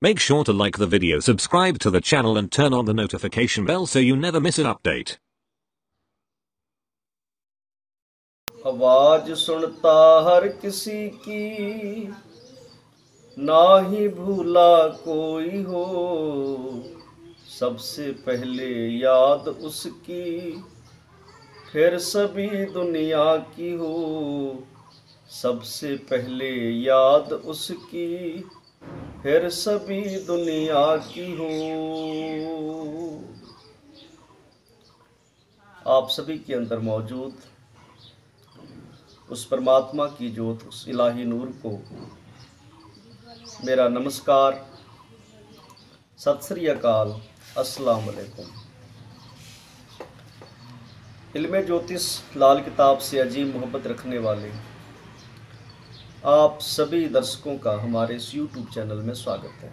Make sure to like the video, subscribe to the channel and turn on the notification bell so you never miss an update. आवाज सुनता हर किसी की, ना ही भूला कोई हो। सबसे पहले याद उसकी, फिर सभी दुनिया की हो। सबसे पहले याद उसकी, फिर सभी दुनिया की हो। आप सभी के अंदर मौजूद उस परमात्मा की ज्योत, उस इलाही नूर को मेरा नमस्कार, सत श्री अकाल, अस्सलाम वालेकुम। इल्मे ज्योतिष लाल किताब से अजीम मोहब्बत रखने वाले आप सभी दर्शकों का हमारे इस YouTube चैनल में स्वागत है।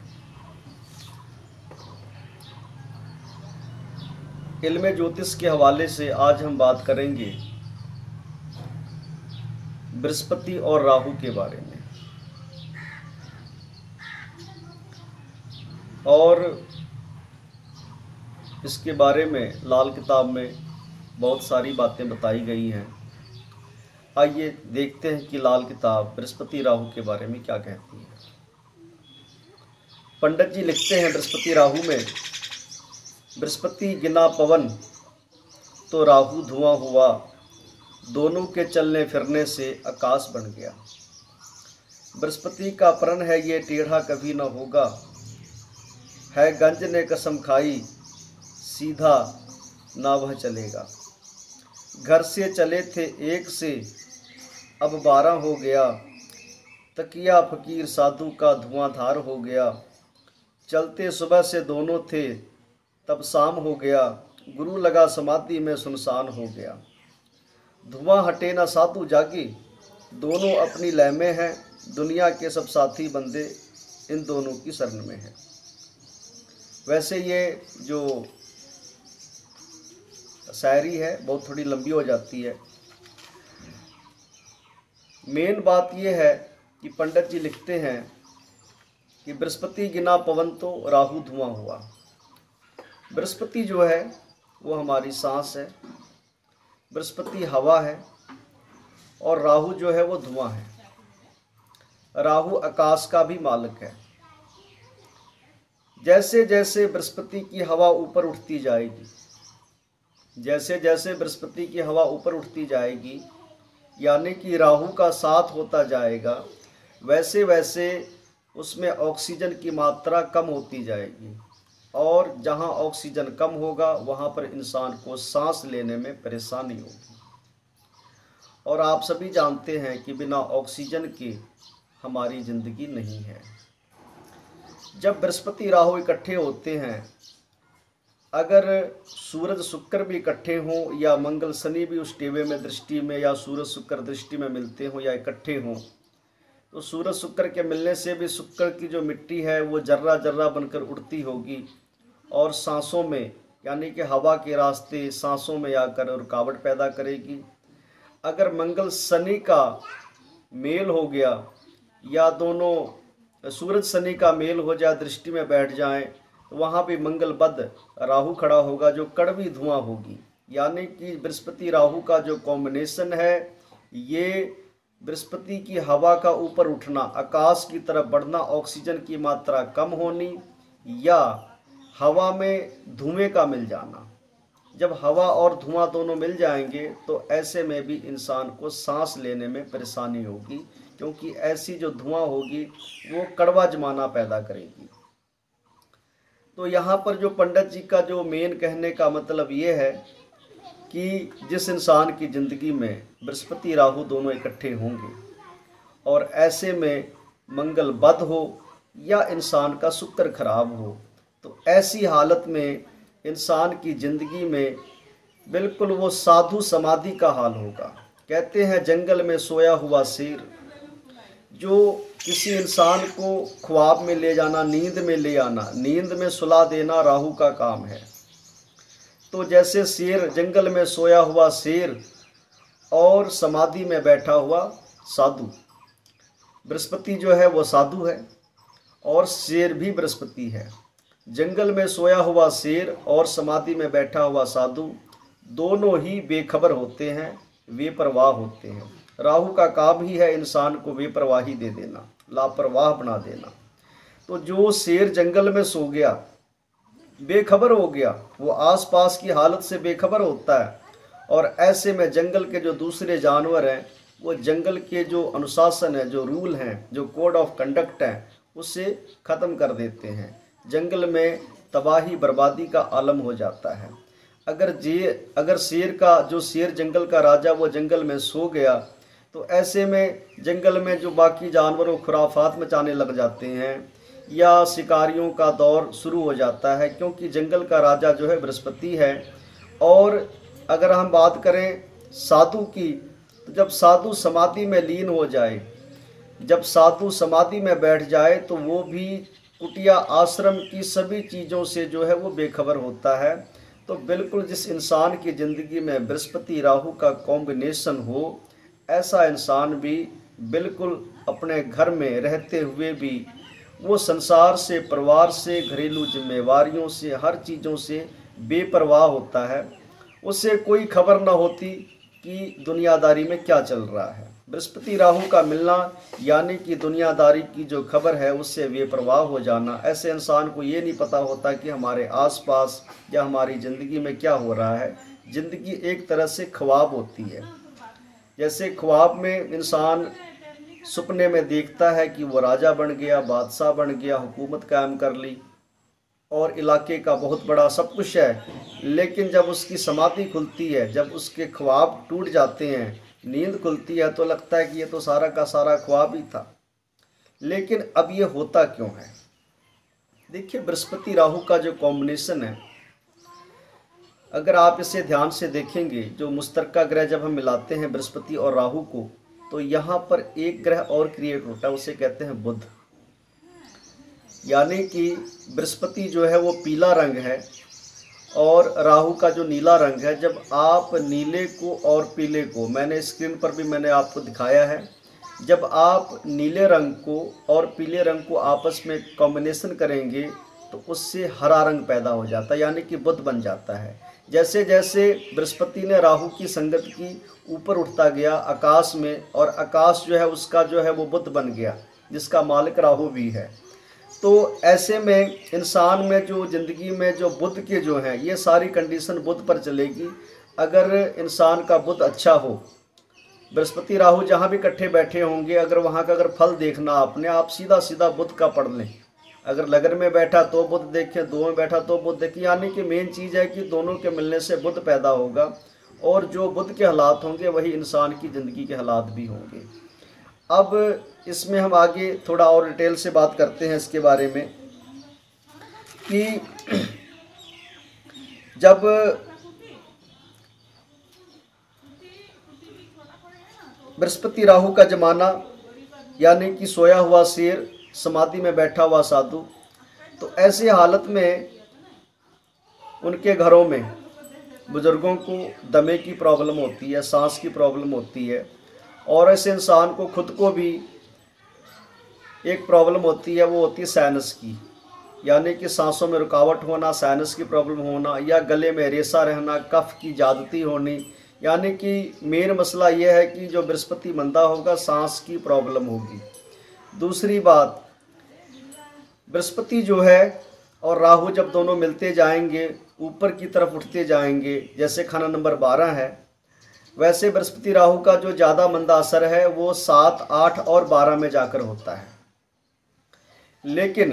इल्मे ज्योतिष के हवाले से आज हम बात करेंगे बृहस्पति और राहु के बारे में, और इसके बारे में लाल किताब में बहुत सारी बातें बताई गई हैं। आइए देखते हैं कि लाल किताब बृहस्पति राहु के बारे में क्या कहती है। पंडित जी लिखते हैं बृहस्पति राहु में, बृहस्पति गिना पवन तो राहु धुआं हुआ, दोनों के चलने फिरने से आकाश बन गया। बृहस्पति का प्रण है ये टेढ़ा कभी न होगा, है गंज ने कसम खाई सीधा ना वह चलेगा। घर से चले थे एक से अब 12 हो गया, तकिया फकीर साधु का धुआंधार हो गया। चलते सुबह से दोनों थे तब शाम हो गया, गुरु लगा समाधि में सुनसान हो गया। धुआं हटे ना साधु जागे, दोनों अपनी लय में हैं, दुनिया के सब साथी बंदे इन दोनों की शरण में हैं। वैसे ये जो शायरी है बहुत थोड़ी लंबी हो जाती है। मेन बात ये है कि पंडित जी लिखते हैं कि बृहस्पति गिना पवन तो राहु धुआं हुआ। बृहस्पति जो है वो हमारी सांस है, बृहस्पति हवा है, और राहु जो है वो धुआं है। राहु आकाश का भी मालिक है। जैसे जैसे बृहस्पति की हवा ऊपर उठती जाएगी, जैसे जैसे बृहस्पति की हवा ऊपर उठती जाएगी, यानी कि राहु का साथ होता जाएगा, वैसे वैसे उसमें ऑक्सीजन की मात्रा कम होती जाएगी, और जहाँ ऑक्सीजन कम होगा वहाँ पर इंसान को सांस लेने में परेशानी होगी। और आप सभी जानते हैं कि बिना ऑक्सीजन के हमारी ज़िंदगी नहीं है। जब बृहस्पति राहु इकट्ठे होते हैं, अगर सूरज शुक्र भी इकट्ठे हों या मंगल शनि भी उस टेवे में दृष्टि में या सूरज शुक्र दृष्टि में मिलते हों या इकट्ठे हों, तो सूरज शुक्र के मिलने से भी शुक्र की जो मिट्टी है वो जर्रा जर्रा बनकर उड़ती होगी और सांसों में यानी कि हवा के रास्ते सांसों में आकर रुकावट पैदा करेगी। अगर मंगल शनि का मेल हो गया या दोनों सूरज शनि का मेल हो जाए, दृष्टि में बैठ जाएं, तो वहाँ भी मंगल बद राहु खड़ा होगा जो कड़वी धुआं होगी। यानी कि बृहस्पति राहु का जो कॉम्बिनेशन है, ये बृहस्पति की हवा का ऊपर उठना, आकाश की तरफ बढ़ना, ऑक्सीजन की मात्रा कम होनी या हवा में धुएं का मिल जाना। जब हवा और धुआं दोनों मिल जाएंगे तो ऐसे में भी इंसान को सांस लेने में परेशानी होगी, क्योंकि ऐसी जो धुआं होगी वो कड़वा जमाना पैदा करेगी। तो यहाँ पर जो पंडित जी का जो मेन कहने का मतलब ये है कि जिस इंसान की ज़िंदगी में बृहस्पति राहु दोनों इकट्ठे होंगे और ऐसे में मंगल बद हो या इंसान का शुक्र खराब हो, तो ऐसी हालत में इंसान की ज़िंदगी में बिल्कुल वो साधु समाधि का हाल होगा। कहते हैं जंगल में सोया हुआ शेर, जो किसी इंसान को ख्वाब में ले जाना, नींद में ले आना, नींद में सुला देना राहु का काम है। तो जैसे शेर, जंगल में सोया हुआ शेर और समाधि में बैठा हुआ साधु, बृहस्पति जो है वो साधु है और शेर भी बृहस्पति है। जंगल में सोया हुआ शेर और समाधि में बैठा हुआ साधु दोनों ही बेखबर होते हैं, बेपरवाह होते हैं। राहु का काम ही है इंसान को बेपरवाही दे देना, लापरवाह बना देना। तो जो शेर जंगल में सो गया, बेखबर हो गया, वो आसपास की हालत से बेखबर होता है, और ऐसे में जंगल के जो दूसरे जानवर हैं वो जंगल के जो अनुशासन है, जो रूल हैं, जो कोड ऑफ कंडक्ट है, उसे ख़त्म कर देते हैं। जंगल में तबाही बर्बादी का आलम हो जाता है। अगर शेर जंगल का राजा वो जंगल में सो गया, तो ऐसे में जंगल में जो बाकी जानवरों खुराफात मचाने लग जाते हैं या शिकारियों का दौर शुरू हो जाता है, क्योंकि जंगल का राजा जो है बृहस्पति है। और अगर हम बात करें साधु की, तो जब साधु समाधि में लीन हो जाए, जब साधु समाधि में बैठ जाए, तो वो भी कुटिया आश्रम की सभी चीज़ों से जो है वो बेखबर होता है। तो बिल्कुल जिस इंसान की ज़िंदगी में बृहस्पति राहु का कॉम्बिनेशन हो, ऐसा इंसान भी बिल्कुल अपने घर में रहते हुए भी वो संसार से, परिवार से, घरेलू जिम्मेवारियों से, हर चीज़ों से बेपरवाह होता है। उसे कोई खबर ना होती कि दुनियादारी में क्या चल रहा है। बृहस्पति राहु का मिलना यानी कि दुनियादारी की जो खबर है उससे बेपरवाह हो जाना। ऐसे इंसान को ये नहीं पता होता कि हमारे आसपास या हमारी ज़िंदगी में क्या हो रहा है। ज़िंदगी एक तरह से ख्वाब होती है। जैसे ख्वाब में इंसान सपने में देखता है कि वो राजा बन गया, बादशाह बन गया, हुकूमत कायम कर ली और इलाके का बहुत बड़ा सब कुछ है, लेकिन जब उसकी समाधि खुलती है, जब उसके ख्वाब टूट जाते हैं, नींद खुलती है, तो लगता है कि ये तो सारा का सारा ख्वाब ही था। लेकिन अब ये होता क्यों है? देखिए, बृहस्पति राहु का जो कॉम्बिनेशन है, अगर आप इसे ध्यान से देखेंगे, जो मुश्तरका ग्रह जब हम मिलाते हैं बृहस्पति और राहु को, तो यहाँ पर एक ग्रह और क्रिएट होता है, उसे कहते हैं बुध। यानी कि बृहस्पति जो है वो पीला रंग है और राहु का जो नीला रंग है। जब आप नीले को और पीले को, मैंने स्क्रीन पर भी मैंने आपको दिखाया है, जब आप नीले रंग को और पीले रंग को आपस में कॉम्बिनेशन करेंगे तो उससे हरा रंग पैदा हो जाता है, यानी कि बुध बन जाता है। जैसे जैसे बृहस्पति ने राहु की संगत की, ऊपर उठता गया आकाश में, और आकाश जो है उसका जो है वो बुध बन गया, जिसका मालिक राहु भी है। तो ऐसे में इंसान में जो ज़िंदगी में जो बुध के जो हैं, ये सारी कंडीशन बुध पर चलेगी। अगर इंसान का बुध अच्छा हो, बृहस्पति राहु जहाँ भी इकट्ठे बैठे होंगे, अगर वहाँ का अगर फल देखना आपने, आप सीधा सीधा बुध का पढ़ लें। अगर लगन में बैठा तो बुध देखें, दो में बैठा तो बुध देखें। यानी कि मेन चीज़ है कि दोनों के मिलने से बुध पैदा होगा, और जो बुध के हालात होंगे वही इंसान की ज़िंदगी के हालात भी होंगे। अब इसमें हम आगे थोड़ा और डिटेल से बात करते हैं इसके बारे में कि जब बृहस्पति राहु का जमाना, यानी कि सोया हुआ शेर, समाधि में बैठा हुआ साधु, तो ऐसी हालत में उनके घरों में बुजुर्गों को दमे की प्रॉब्लम होती है, सांस की प्रॉब्लम होती है, और ऐसे इंसान को खुद को भी एक प्रॉब्लम होती है, वो होती है साइनस की, यानी कि सांसों में रुकावट होना, साइनस की प्रॉब्लम होना, या गले में रेसा रहना, कफ की ज़्यादती होनी। यानी कि मेन मसला यह है कि जो बृहस्पति मंदा होगा, सांस की प्रॉब्लम होगी। दूसरी बात, बृहस्पति जो है और राहु जब दोनों मिलते जाएंगे, ऊपर की तरफ उठते जाएंगे, जैसे खाना नंबर 12 है, वैसे बृहस्पति राहु का जो ज़्यादा मंदा असर है वो 7, 8 और 12 में जाकर होता है। लेकिन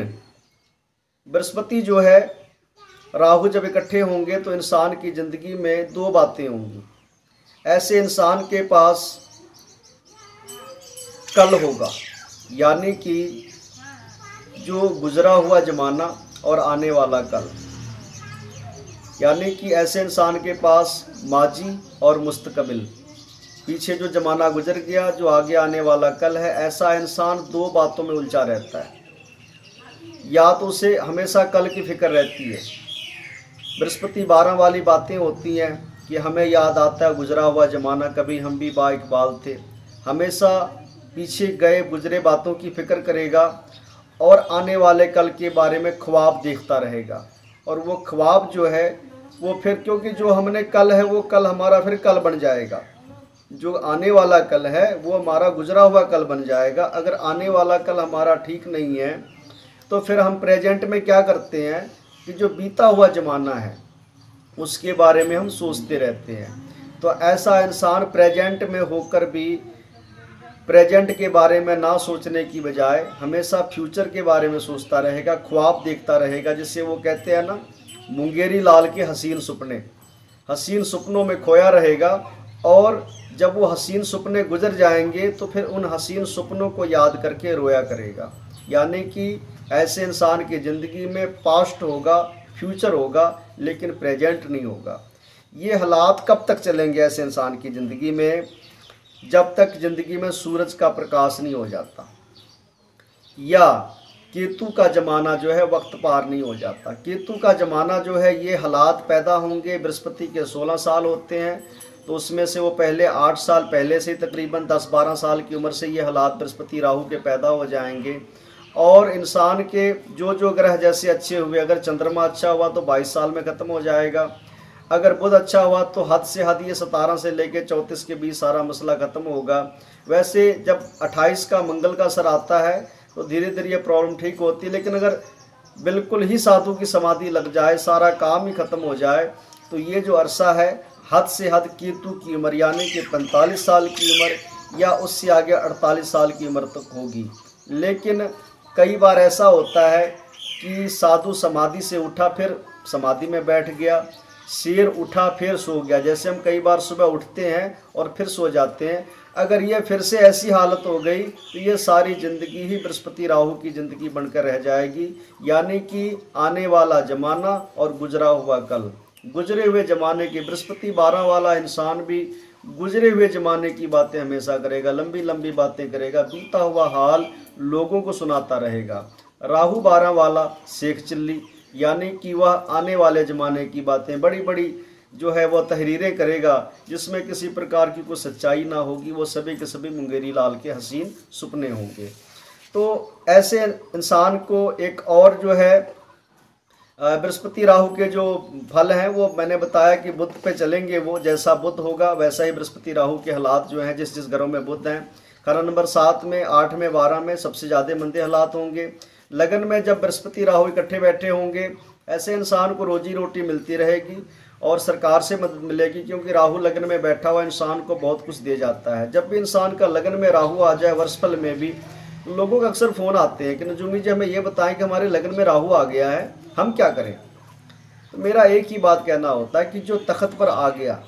बृहस्पति जो है, राहु जब इकट्ठे होंगे तो इंसान की ज़िंदगी में दो बातें होंगी। ऐसे इंसान के पास कल होगा, यानी कि जो गुजरा हुआ ज़माना और आने वाला कल, यानी कि ऐसे इंसान के पास माजी और मुस्तकबिल, पीछे जो ज़माना गुजर गया, जो आगे आने वाला कल है। ऐसा इंसान दो बातों में उलझा रहता है। या तो उसे हमेशा कल की फिक्र रहती है, बृहस्पति 12 वाली बातें होती हैं कि हमें याद आता है गुजरा हुआ ज़माना, कभी हम भी बाइकबाल थे, हमेशा पीछे गए गुजरे बातों की फ़िक्र करेगा। और आने वाले कल के बारे में ख्वाब देखता रहेगा। और वो ख्वाब जो है वो फिर, क्योंकि जो हमने कल है वो कल हमारा फिर कल बन जाएगा, जो आने वाला कल है वो हमारा गुजरा हुआ कल बन जाएगा। अगर आने वाला कल हमारा ठीक नहीं है तो फिर हम प्रेजेंट में क्या करते हैं कि जो बीता हुआ ज़माना है उसके बारे में हम सोचते रहते हैं। तो ऐसा इंसान प्रेजेंट में होकर भी प्रेजेंट के बारे में ना सोचने की बजाय हमेशा फ्यूचर के बारे में सोचता रहेगा, ख्वाब देखता रहेगा, जिससे वो कहते हैं ना, मुंगेरी लाल के हसीन सपने, हसीन सपनों में खोया रहेगा। और जब वो हसीन सपने गुजर जाएंगे तो फिर उन हसीन सपनों को याद करके रोया करेगा। यानी कि ऐसे इंसान की ज़िंदगी में पास्ट होगा, फ्यूचर होगा, लेकिन प्रेजेंट नहीं होगा। ये हालात कब तक चलेंगे ऐसे इंसान की ज़िंदगी में? जब तक ज़िंदगी में सूरज का प्रकाश नहीं हो जाता, या केतु का ज़माना जो है वक्त पार नहीं हो जाता। केतु का ज़माना जो है ये हालात पैदा होंगे। बृहस्पति के 16 साल होते हैं, तो उसमें से वो पहले 8 साल पहले से तकरीबन 10-12 साल की उम्र से ये हालात बृहस्पति राहु के पैदा हो जाएंगे। और इंसान के जो जो ग्रह जैसे अच्छे हुए, अगर चंद्रमा अच्छा हुआ तो 22 साल में ख़त्म हो जाएगा, अगर बुध अच्छा हुआ तो हद से हद ये 17 से लेकर 34 के बीच सारा मसला ख़त्म होगा। वैसे जब 28 का मंगल का असर आता है तो धीरे धीरे ये प्रॉब्लम ठीक होती है। लेकिन अगर बिल्कुल ही साधु की समाधि लग जाए, सारा काम ही ख़त्म हो जाए, तो ये जो अरसा है हद से हद केतु की उम्र यानी कि 45 साल की उम्र या उससे आगे 48 साल की उम्र तक होगी। लेकिन कई बार ऐसा होता है कि साधु समाधि से उठा फिर समाधि में बैठ गया, शेर उठा फिर सो गया। जैसे हम कई बार सुबह उठते हैं और फिर सो जाते हैं। अगर ये फिर से ऐसी हालत हो गई तो ये सारी ज़िंदगी ही बृहस्पति राहु की ज़िंदगी बनकर रह जाएगी। यानी कि आने वाला ज़माना और गुजरा हुआ कल, गुजरे हुए ज़माने के बृहस्पति 12 वाला इंसान भी गुजरे हुए ज़माने की बातें हमेशा करेगा, लंबी लंबी बातें करेगा, बीता हुआ हाल लोगों को सुनाता रहेगा। राहु 12 वाला शेख चिल्ली, यानी कि वह आने वाले ज़माने की बातें बड़ी बड़ी जो है वह तहरीरें करेगा, जिसमें किसी प्रकार की कोई सच्चाई ना होगी। वो सभी के सभी मुंगेरी लाल के हसीन सपने होंगे। तो ऐसे इंसान को एक और जो है बृहस्पति राहु के जो फल हैं वो मैंने बताया कि बुध पे चलेंगे। वो जैसा बुध होगा वैसा ही बृहस्पति राहु के हालात जो हैं, जिस जिस घरों में बुध हैं, खाना नंबर 7 में, 8 में, 12 में सबसे ज़्यादा मंदे हालात होंगे। लगन में जब बृहस्पति राहु इकट्ठे बैठे होंगे, ऐसे इंसान को रोजी रोटी मिलती रहेगी और सरकार से मदद मिलेगी, क्योंकि राहु लगन में बैठा हुआ इंसान को बहुत कुछ दे जाता है। जब भी इंसान का लगन में राहु आ जाए वर्षफल में भी, लोगों का अक्सर फ़ोन आते हैं कि नजूमी जी हमें ये बताएं कि हमारे लगन में राहु आ गया है, हम क्या करें। तो मेरा एक ही बात कहना होता है कि जो तख्त पर आ गया,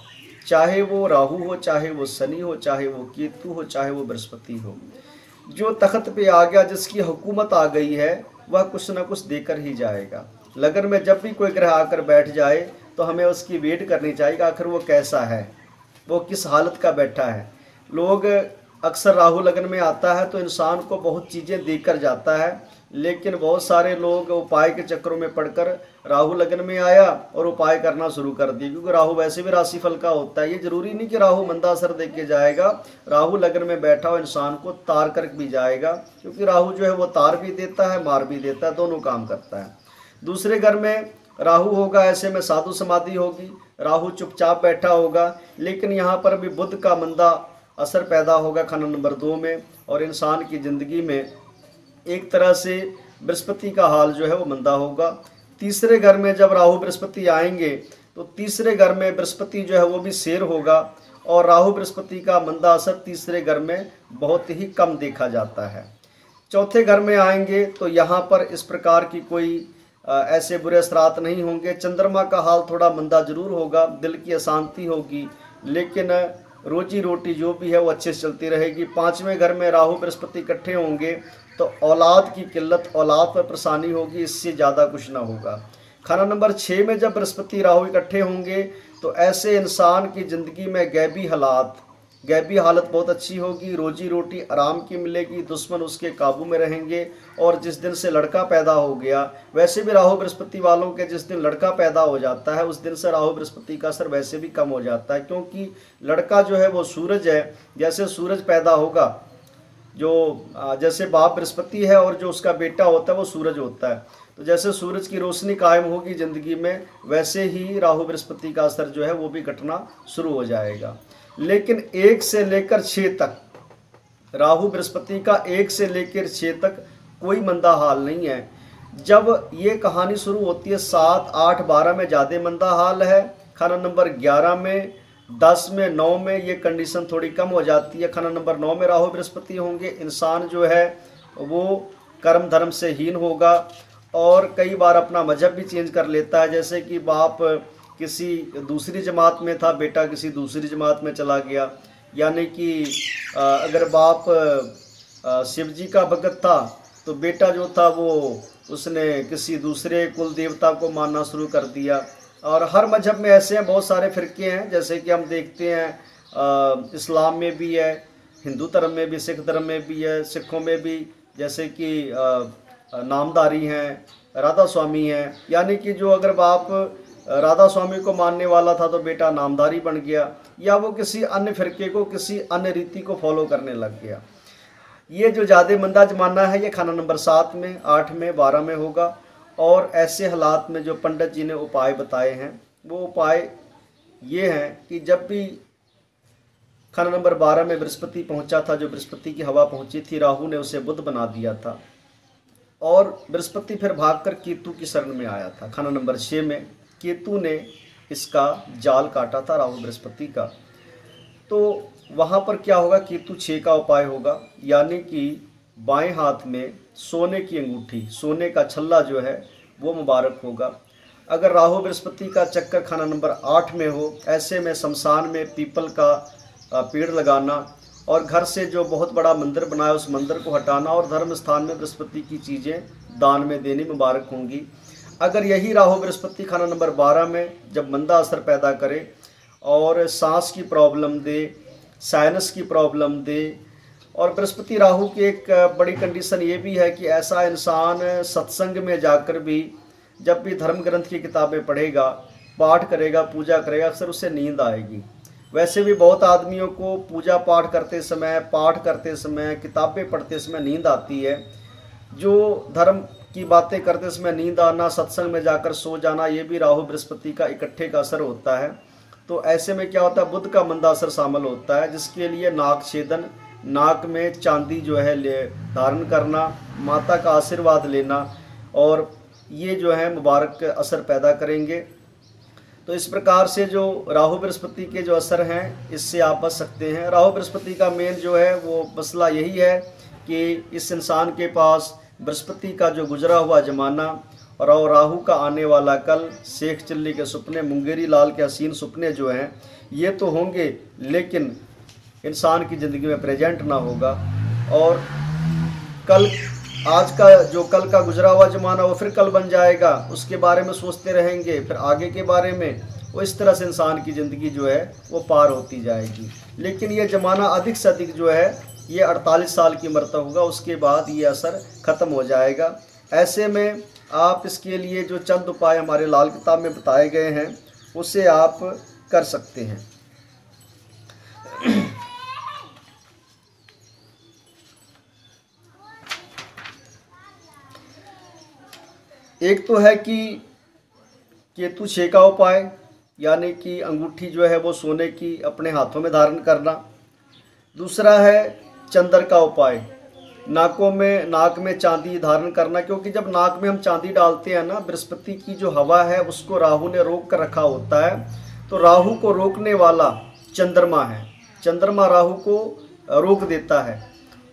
चाहे वो राहु हो, चाहे वो शनि हो, चाहे वो केतु हो, चाहे वो बृहस्पति हो, जो तख्त पे आ गया, जिसकी हुकूमत आ गई है, वह कुछ ना कुछ देकर ही जाएगा। लगन में जब भी कोई ग्रह आकर बैठ जाए तो हमें उसकी वेट करनी चाहिए कि आखिर वो कैसा है, वो किस हालत का बैठा है। लोग अक्सर राहु लगन में आता है तो इंसान को बहुत चीज़ें देकर जाता है, लेकिन बहुत सारे लोग उपाय के चक्करों में पड़कर राहु लगन में आया और उपाय करना शुरू कर दिए, क्योंकि राहु वैसे भी राशिफल का होता है। ये जरूरी नहीं कि राहु मंदा असर दे के जाएगा, राहु लगन में बैठा हुआ इंसान को तार कर भी जाएगा, क्योंकि राहु जो है वो तार भी देता है, मार भी देता है, दोनों काम करता है। दूसरे घर में राहु होगा, ऐसे में साधु समाधि होगी, राहु चुपचाप बैठा होगा, लेकिन यहाँ पर भी बुध का मंदा असर पैदा होगा खाना नंबर 2 में, और इंसान की ज़िंदगी में एक तरह से बृहस्पति का हाल जो है वो मंदा होगा। तीसरे घर में जब राहु बृहस्पति आएंगे तो तीसरे घर में बृहस्पति जो है वो भी शेर होगा, और राहु बृहस्पति का मंदा असर तीसरे घर में बहुत ही कम देखा जाता है। चौथे घर में आएंगे तो यहाँ पर इस प्रकार की कोई ऐसे बुरे असरात नहीं होंगे। चंद्रमा का हाल थोड़ा मंदा जरूर होगा, दिल की अशांति होगी, लेकिन रोजी रोटी जो भी है वो अच्छे से चलती रहेगी। 5वें घर में राहु बृहस्पति इकट्ठे होंगे तो औलाद की किल्लत, औलाद पर परेशानी होगी, इससे ज़्यादा कुछ ना होगा। खाना नंबर 6 में जब बृहस्पति राहु इकट्ठे होंगे तो ऐसे इंसान की ज़िंदगी में गैबी हालत बहुत अच्छी होगी, रोजी रोटी आराम की मिलेगी, दुश्मन उसके काबू में रहेंगे। और जिस दिन से लड़का पैदा हो गया, वैसे भी राहु बृहस्पति वालों के जिस दिन लड़का पैदा हो जाता है उस दिन से राहु बृहस्पति का असर वैसे भी कम हो जाता है, क्योंकि लड़का जो है वो सूरज है। जैसे सूरज पैदा होगा जो जैसे बाप बृहस्पति है और जो उसका बेटा होता है वो सूरज होता है। तो जैसे सूरज की रोशनी कायम होगी ज़िंदगी में, वैसे ही राहु बृहस्पति का असर जो है वो भी घटना शुरू हो जाएगा। लेकिन 1 से लेकर 6 तक, राहु बृहस्पति का 1 से लेकर 6 तक कोई मंदा हाल नहीं है। जब ये कहानी शुरू होती है 7, 8, 12 में ज़्यादा मंदा हाल है, खाना नंबर 11 में, 10 में, 9 में ये कंडीशन थोड़ी कम हो जाती है। खाना नंबर 9 में राहु बृहस्पति होंगे, इंसान जो है वो कर्म धर्म से हीन होगा और कई बार अपना मजहब भी चेंज कर लेता है। जैसे कि बाप किसी दूसरी जमात में था, बेटा किसी दूसरी जमात में चला गया। यानी कि अगर बाप शिव जी का भगत था तो बेटा जो था वो उसने किसी दूसरे कुल देवता को मानना शुरू कर दिया। और हर मजहब में ऐसे हैं, बहुत सारे फ़िरके हैं, जैसे कि हम देखते हैं इस्लाम में भी है, हिंदू धर्म में भी, सिख धर्म में भी है, सिखों में भी, जैसे कि नामधारी हैं, राधा स्वामी हैं। यानी कि जो अगर बाप राधा स्वामी को मानने वाला था तो बेटा नामधारी बन गया, या वो किसी अन्य फ़िरके को, किसी अन्य रीति को फॉलो करने लग गया। ये जो ज़्यादा मंदा जमाना है ये खाना नंबर 7 में, 8 में, 12 में होगा। और ऐसे हालात में जो पंडित जी ने उपाय बताए हैं वो उपाय ये हैं कि जब भी खाना नंबर 12 में बृहस्पति पहुंचा था, जो बृहस्पति की हवा पहुंची थी, राहु ने उसे बुध बना दिया था और बृहस्पति फिर भागकर केतु की शरण में आया था। खाना नंबर 6 में केतु ने इसका जाल काटा था राहु बृहस्पति का। तो वहाँ पर क्या होगा, केतु 6 का उपाय होगा, यानी कि बाएं हाथ में सोने की अंगूठी, सोने का छल्ला जो है वो मुबारक होगा। अगर राहु बृहस्पति का चक्कर खाना नंबर 8 में हो, ऐसे में शमशान में पीपल का पेड़ लगाना और घर से जो बहुत बड़ा मंदिर बनाया उस मंदिर को हटाना और धर्म स्थान में बृहस्पति की चीज़ें दान में देनी मुबारक होंगी। अगर यही राहु बृहस्पति खाना नंबर 12 में जब मंदा असर पैदा करे और सांस की प्रॉब्लम दे, साइनस की प्रॉब्लम दे, और बृहस्पति राहु की एक बड़ी कंडीशन ये भी है कि ऐसा इंसान सत्संग में जाकर भी जब भी धर्म ग्रंथ की किताबें पढ़ेगा, पाठ करेगा, पूजा करेगा, अक्सर उससे नींद आएगी। वैसे भी बहुत आदमियों को पूजा पाठ करते समय, पाठ करते समय, किताबें पढ़ते समय नींद आती है। जो धर्म की बातें करते समय नींद आना, सत्संग में जाकर सो जाना, ये भी राहु बृहस्पति का इकट्ठे का असर होता है। तो ऐसे में क्या होता है, बुध का मंदा असर शामिल होता है, जिसके लिए नाक छेदन, नाक में चांदी जो है धारण करना, माता का आशीर्वाद लेना, और ये जो है मुबारक असर पैदा करेंगे। तो इस प्रकार से जो राहु बृहस्पति के जो असर हैं इससे आप बच सकते हैं। राहु बृहस्पति का मेन जो है वो मसला यही है कि इस इंसान के पास बृहस्पति का जो गुजरा हुआ ज़माना और राहु का आने वाला कल, शेख चिल्ली के सपने, मुंगेरी लाल के हसीन सपने जो हैं ये तो होंगे, लेकिन इंसान की ज़िंदगी में प्रेजेंट ना होगा। और कल, आज का जो कल का गुजरा हुआ ज़माना वो फिर कल बन जाएगा, उसके बारे में सोचते रहेंगे, फिर आगे के बारे में। वो इस तरह से इंसान की ज़िंदगी जो है वो पार होती जाएगी। लेकिन ये ज़माना अधिक से अधिक जो है ये 48 साल की उम्र तक होगा, उसके बाद ये असर ख़त्म हो जाएगा। ऐसे में आप इसके लिए जो चंद उपाय हमारे लाल किताब में बताए गए हैं उसे आप कर सकते हैं। एक तो है कि केतु 6 का उपाय, यानी कि अंगूठी जो है वो सोने की अपने हाथों में धारण करना। दूसरा है चंद्र का उपाय, नाक में चांदी धारण करना, क्योंकि जब नाक में हम चांदी डालते हैं ना, बृहस्पति की जो हवा है उसको राहु ने रोक कर रखा होता है। तो राहु को रोकने वाला चंद्रमा है, चंद्रमा राहु को रोक देता है।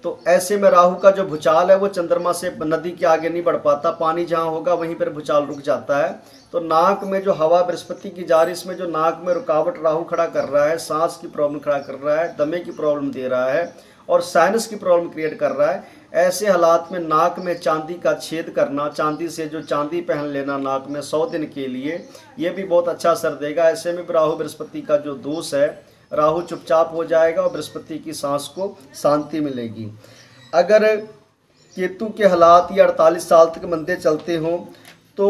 तो ऐसे में राहु का जो भूचाल है वो चंद्रमा से नदी के आगे नहीं बढ़ पाता, पानी जहाँ होगा वहीं पर भूचाल रुक जाता है। तो नाक में जो हवा बृहस्पति की जा रही, इसमें जो नाक में रुकावट राहु खड़ा कर रहा है, सांस की प्रॉब्लम खड़ा कर रहा है, दमे की प्रॉब्लम दे रहा है और साइनस की प्रॉब्लम क्रिएट कर रहा है। ऐसे हालात में नाक में चांदी का छेद करना, चांदी से जो चांदी पहन लेना नाक में 100 दिन के लिए, ये भी बहुत अच्छा असर देगा। ऐसे में राहु बृहस्पति का जो दोष है, राहु चुपचाप हो जाएगा और बृहस्पति की सांस को शांति मिलेगी। अगर केतु के हालात या 48 साल तक मंदे चलते हों तो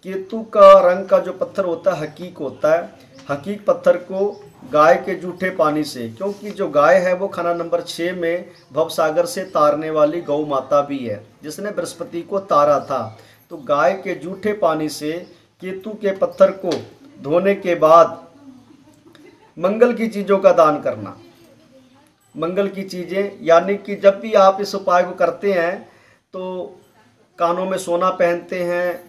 केतु का रंग का जो पत्थर होता है हकीक होता है। हकीक पत्थर को गाय के जूठे पानी से, क्योंकि जो गाय है वो खाना नंबर 6 में भवसागर से तारने वाली गौ माता भी है, जिसने बृहस्पति को तारा था। तो गाय के जूठे पानी से केतु के पत्थर को धोने के बाद मंगल की चीज़ों का दान करना। मंगल की चीज़ें यानी कि जब भी आप इस उपाय को करते हैं तो कानों में सोना पहनते हैं,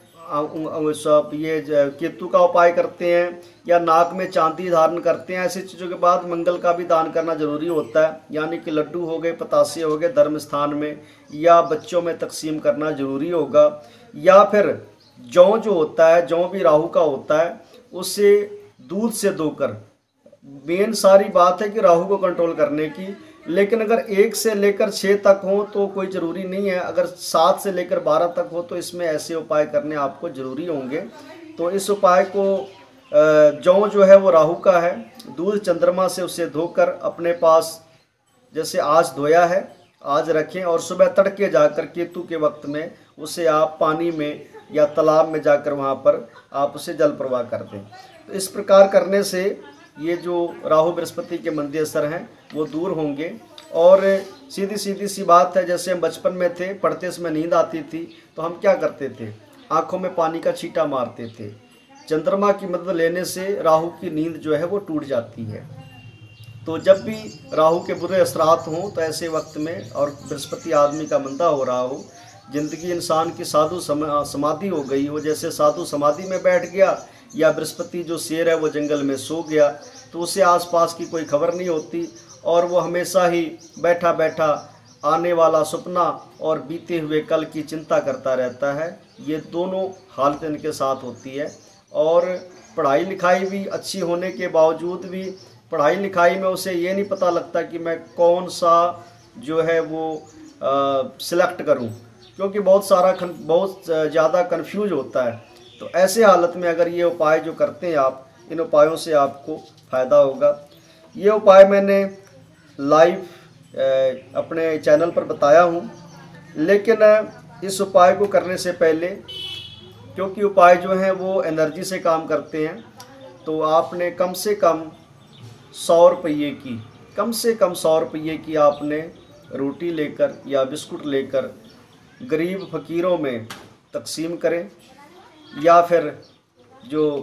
सब ये केतु का उपाय करते हैं, या नाक में चांदी धारण करते हैं, ऐसी चीज़ों के बाद मंगल का भी दान करना जरूरी होता है। यानी कि लड्डू हो गए, पतासे हो गए धर्म स्थान में, या बच्चों में तकसीम करना जरूरी होगा। या फिर जौ जो होता है, जौ भी राहु का होता है, उसे दूध से धोकर, मेन सारी बात है कि राहु को कंट्रोल करने की। लेकिन अगर 1 से लेकर 6 तक हो तो कोई ज़रूरी नहीं है, अगर 7 से लेकर 12 तक हो तो इसमें ऐसे उपाय करने आपको ज़रूरी होंगे। तो इस उपाय को जौ जो है वो राहु का है, दूध चंद्रमा से उसे धोकर अपने पास, जैसे आज धोया है आज रखें, और सुबह तड़के जाकर केतु के वक्त में उसे आप पानी में या तालाब में जाकर वहाँ पर आप उसे जल प्रवाह कर दें। तो इस प्रकार करने से ये जो राहु बृहस्पति के मंदी असर हैं वो दूर होंगे। और सीधी सी बात है, जैसे हम बचपन में थे, पढ़ते समय नींद आती थी तो हम क्या करते थे, आंखों में पानी का छींटा मारते थे। चंद्रमा की मदद लेने से राहु की नींद जो है वो टूट जाती है। तो जब भी राहु के बुरे असरात हों तो ऐसे वक्त में, और बृहस्पति आदमी का मंदा हो रहा हो, जिंदगी इंसान की साधु समाधि हो गई हो, जैसे साधु समाधि में बैठ गया, या बृहस्पति जो शेर है वो जंगल में सो गया, तो उसे आसपास की कोई खबर नहीं होती, और वो हमेशा ही बैठा बैठा आने वाला सपना और बीते हुए कल की चिंता करता रहता है। ये दोनों हालत इनके साथ होती है। और पढ़ाई लिखाई भी अच्छी होने के बावजूद भी पढ़ाई लिखाई में उसे ये नहीं पता लगता कि मैं कौन सा जो है वो सिलेक्ट करूं, क्योंकि बहुत ज़्यादा कंफ्यूज होता है। तो ऐसे हालत में अगर ये उपाय जो करते हैं आप, इन उपायों से आपको फ़ायदा होगा। ये उपाय मैंने लाइव अपने चैनल पर बताया हूँ, लेकिन इस उपाय को करने से पहले, क्योंकि उपाय जो हैं वो एनर्जी से काम करते हैं, तो आपने कम से कम 100 रुपये की, कम से कम 100 रुपये की आपने रोटी लेकर या बिस्कुट लेकर गरीब फकीरों में तकसीम करें। या फिर जो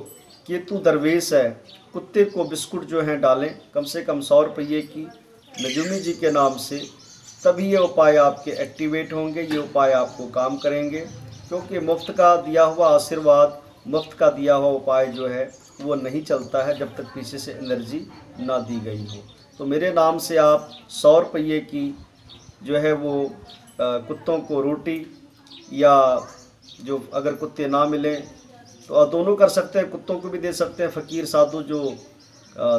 केतु दरवेश है, कुत्ते को बिस्कुट जो हैं डालें, कम से कम 100 रुपये की नजूमी जी के नाम से, तभी ये उपाय आपके एक्टिवेट होंगे, ये उपाय आपको काम करेंगे। क्योंकि मुफ्त का दिया हुआ आशीर्वाद, मुफ्त का दिया हुआ उपाय जो है वो नहीं चलता है जब तक पीछे से एनर्जी ना दी गई हो। तो मेरे नाम से आप 100 रुपये की जो है वो कुत्तों को रोटी, या जो अगर कुत्ते ना मिलें तो आप दोनों कर सकते हैं, कुत्तों को भी दे सकते हैं, फ़कीर साधु जो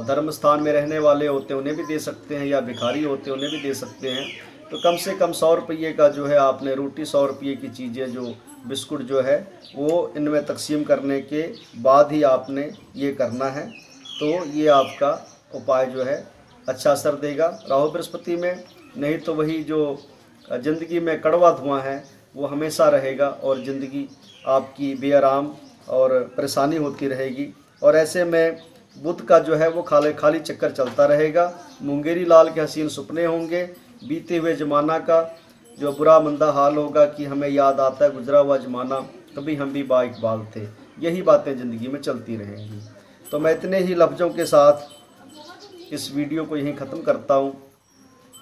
धर्म स्थान में रहने वाले होते हैं उन्हें भी दे सकते हैं, या भिखारी होते हैं उन्हें भी दे सकते हैं। तो कम से कम 100 रुपये का जो है आपने रोटी, 100 रुपये की चीज़ें जो बिस्कुट जो है वो इनमें तकसीम करने के बाद ही आपने ये करना है। तो ये आपका उपाय जो है अच्छा असर देगा राहु बृहस्पति में। नहीं तो वही जो ज़िंदगी में कड़वा धुआं है वो हमेशा रहेगा, और ज़िंदगी आपकी बेआराम और परेशानी होती रहेगी। और ऐसे में बुध का जो है वो खाली चक्कर चलता रहेगा। मुंगेरी लाल के हसीन सपने होंगे, बीते हुए ज़माना का जो बुरा मंदा हाल होगा कि हमें याद आता है गुजरा हुआ ज़माना, कभी हम भी बाइकबाल थे। यही बातें ज़िंदगी में चलती रहेंगी। तो मैं इतने ही लफ्ज़ों के साथ इस वीडियो को यहीं ख़त्म करता हूँ,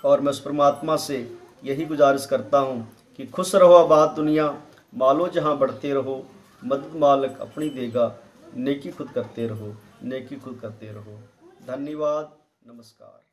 और मैं उस परमात्मा से यही गुजारिश करता हूँ कि खुश रहो आबाद दुनिया, मालो जहाँ बढ़ते रहो, मदद मालिक अपनी देगा, नेकी खुद करते रहो, नेकी खुद करते रहो। धन्यवाद, नमस्कार।